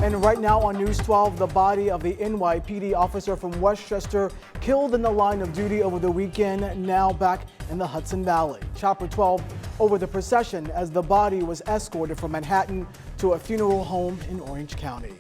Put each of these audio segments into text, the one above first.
And right now on News 12, the body of the NYPD officer from Westchester killed in the line of duty over the weekend, now back in the Hudson Valley. Chopper 12 over the procession as the body was escorted from Manhattan to a funeral home in Orange County.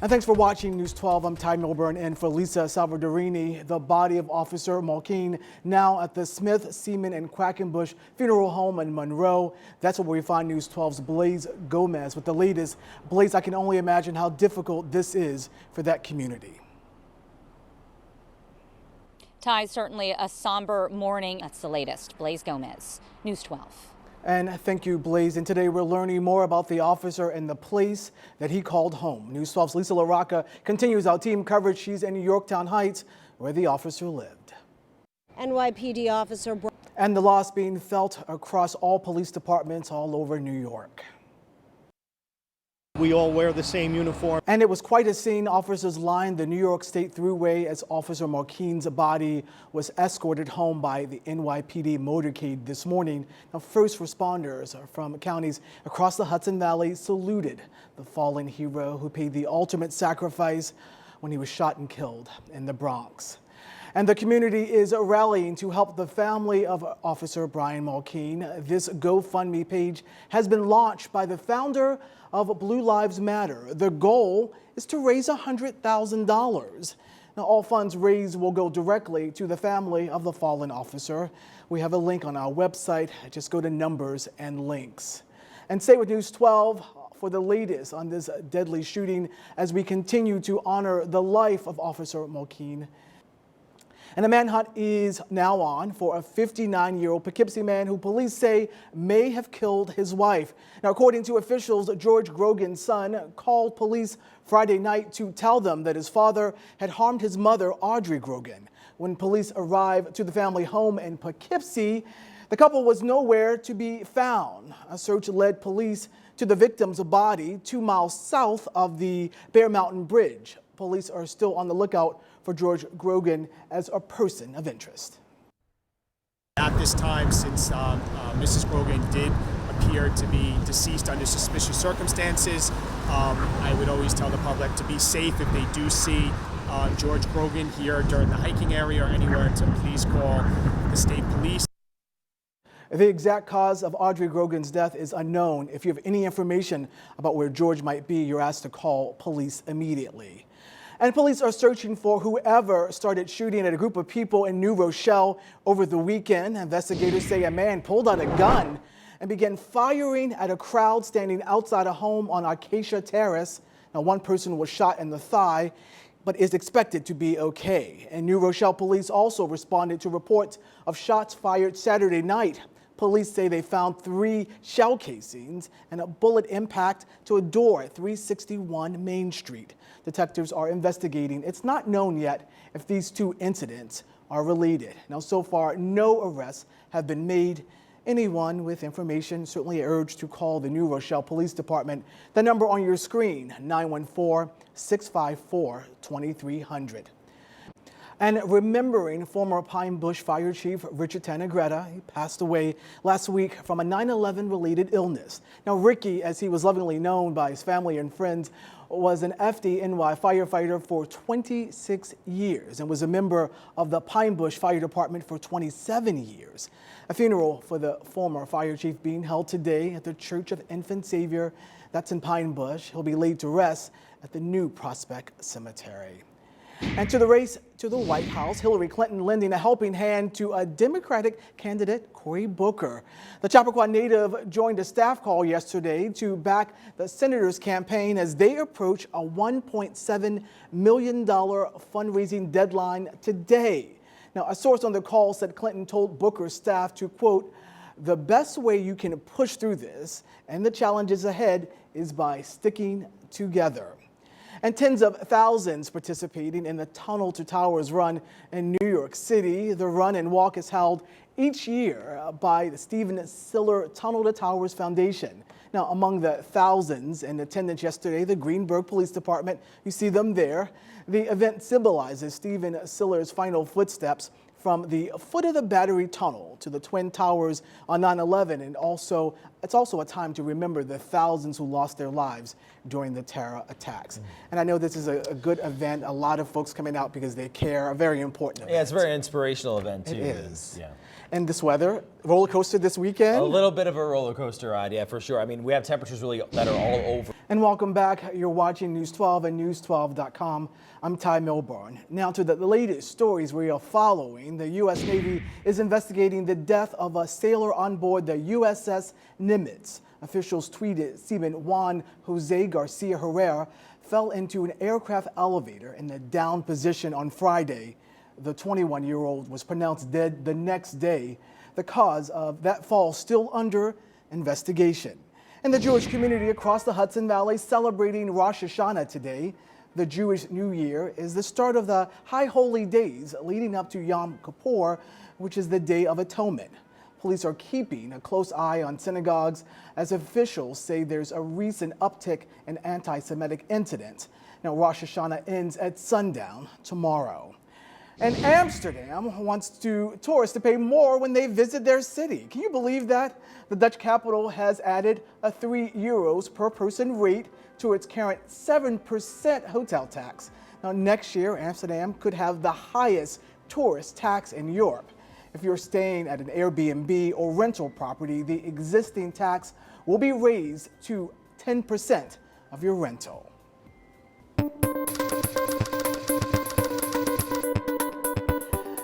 And thanks for watching News 12. I'm Ty Milburn in for Lisa Salvadorini. The body of Officer Malkeen now at the Smith, Seaman, and Quackenbush Funeral Home in Monroe. That's where we find News 12's Blaze Gomez with the latest. Blaze, I can only imagine how difficult this is for that community. Ty, certainly a somber morning. That's the latest. Blaze Gomez, News 12. And thank you, Blaze. And today we're learning more about the officer and the place that he called home. News 12's Lisa LaRocca continues our team coverage. She's in Yorktown Heights, where the officer lived. NYPD officer. And the loss being felt across all police departments all over New York. We all wear the same uniform. And it was quite a scene. Officers lined the New York State Thruway as Officer Malkeen's body was escorted home by the NYPD motorcade this morning. Now, first responders from counties across the Hudson Valley saluted the fallen hero who paid the ultimate sacrifice when he was shot and killed in the Bronx. And the community is rallying to help the family of Officer Brian Malkeen. This GoFundMe page has been launched by the founder of Blue Lives Matter. The goal is to raise $100,000. Now, all funds raised will go directly to the family of the fallen officer. We have a link on our website. Just go to numbers and links. And stay with News 12 for the latest on this deadly shooting as we continue to honor the life of Officer Malkeen. And a manhunt is now on for a 59-year-old Poughkeepsie man who police say may have killed his wife. Now, according to officials, George Grogan's son called police Friday night to tell them that his father had harmed his mother, Audrey Grogan. When police arrived to the family home in Poughkeepsie, the couple was nowhere to be found. A search led police to the victim's body 2 miles south of the Bear Mountain Bridge. Police are still on the lookout for George Grogan as a person of interest. At this time, since Mrs. Grogan did appear to be deceased under suspicious circumstances, I would always tell the public to be safe if they do see George Grogan here during the hiking area or anywhere, to please call the state police. The exact cause of Audrey Grogan's death is unknown. If you have any information about where George might be, you're asked to call police immediately. And police are searching for whoever started shooting at a group of people in New Rochelle over the weekend. Investigators say a man pulled out a gun and began firing at a crowd standing outside a home on Acacia Terrace. Now, one person was shot in the thigh, but is expected to be okay. And New Rochelle police also responded to reports of shots fired Saturday night. Police say they found 3 shell casings and a bullet impact to a door at 361 Main Street. Detectives are investigating. It's not known yet if these 2 incidents are related. Now, so far, no arrests have been made. Anyone with information certainly urged to call the New Rochelle Police Department. The number on your screen, 914-654-2300. And remembering former Pine Bush Fire Chief Richard Tannegretta, he passed away last week from a 9/11 related illness. Now, Ricky, as he was lovingly known by his family and friends, was an FDNY firefighter for 26 years and was a member of the Pine Bush Fire Department for 27 years. A funeral for the former fire chief being held today at the Church of Infant Savior. That's in Pine Bush. He'll be laid to rest at the New Prospect Cemetery. And to the race to the White House, Hillary Clinton lending a helping hand to a Democratic candidate, Cory Booker. The Chappaqua native joined a staff call yesterday to back the senator's campaign as they approach a $1.7 million fundraising deadline today. Now, a source on the call said Clinton told Booker's staff to, quote, "The best way you can push through this and the challenges ahead is by sticking together." And tens of thousands participating in the Tunnel to Towers run in New York City. The run and walk is held each year by the Stephen Siller Tunnel to Towers Foundation. Now, among the thousands in attendance yesterday, the Greenburgh Police Department, you see them there. The event symbolizes Stephen Siller's final footsteps from the foot of the Battery Tunnel to the Twin Towers on 9/11, and it's also a time to remember the thousands who lost their lives during the terror attacks. And I know this is a good event. A lot of folks coming out because they care. A very important event. Yeah, it's a very inspirational event too. It is. Yeah. And this weather, roller coaster this weekend. A little bit of a roller coaster ride, yeah, for sure. I mean, we have temperatures really that are all over. And welcome back. You're watching News 12 and News12.com. I'm Ty Milburn. Now to the latest stories we are following. The U.S. Navy is investigating the death of a sailor on board the USS Nimitz. Officials tweeted Seaman Juan Jose Garcia Herrera fell into an aircraft elevator in the down position on Friday. The 21-year-old was pronounced dead the next day. The cause of that fall still under investigation. And the Jewish community across the Hudson Valley celebrating Rosh Hashanah today. The Jewish New Year is the start of the High Holy Days leading up to Yom Kippur, which is the Day of Atonement. Police are keeping a close eye on synagogues as officials say there's a recent uptick in anti-Semitic incidents. Now, Rosh Hashanah ends at sundown tomorrow. And Amsterdam wants tourists to pay more when they visit their city. Can you believe that? The Dutch capital has added a €3 per person rate to its current 7% hotel tax. Now, next year, Amsterdam could have the highest tourist tax in Europe. If you're staying at an Airbnb or rental property, the existing tax will be raised to 10% of your rental.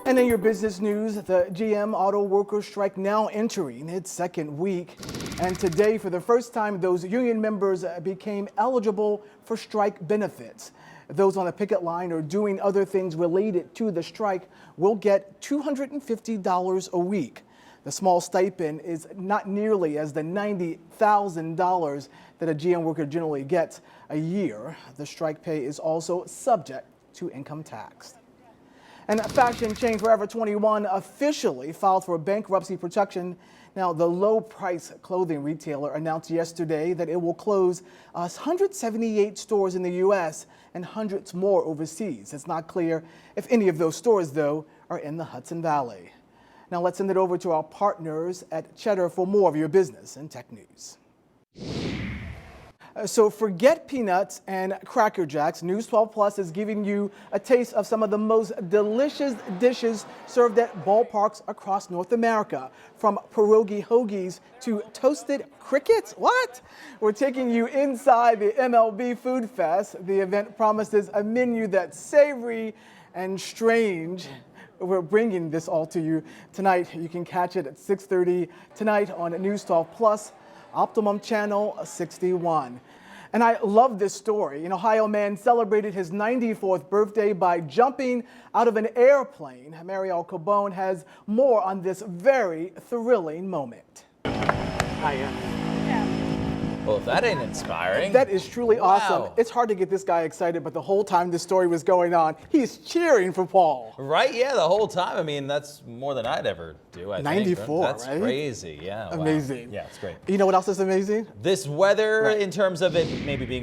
And in your business news, the GM auto workers strike now entering its second week. And today, for the first time, those union members became eligible for strike benefits. Those on the picket line or doing other things related to the strike will get $250 a week. The small stipend is not nearly as the $90,000 that a GM worker generally gets a year. The strike pay is also subject to income tax. And fashion chain Forever 21 officially filed for bankruptcy protection. Now, the low-price clothing retailer announced yesterday that it will close 178 stores in the U.S. and hundreds more overseas. It's not clear if any of those stores, though, are in the Hudson Valley. Now, let's send it over to our partners at Cheddar for more of your business and tech news. So forget peanuts and Cracker Jacks. News 12 Plus is giving you a taste of some of the most delicious dishes served at ballparks across North America. From pierogi hoagies to toasted crickets. What? We're taking you inside the MLB Food Fest. The event promises a menu that's savory and strange. We're bringing this all to you tonight. You can catch it at 6:30 tonight on News 12 Plus. Optimum Channel 61. And I love this story. An Ohio man celebrated his 94th birthday by jumping out of an airplane. Mariel Cabone has more on this very thrilling moment. Well, if that ain't inspiring. That is truly awesome. Wow. It's hard to get this guy excited, but the whole time this story was going on, he's cheering for Paul. Right? Yeah, the whole time. I mean, that's more than I'd ever do, I think. 94, That's right? crazy. Yeah. Wow. Amazing. Yeah, it's great. You know what else is amazing? This weather, in terms of it maybe being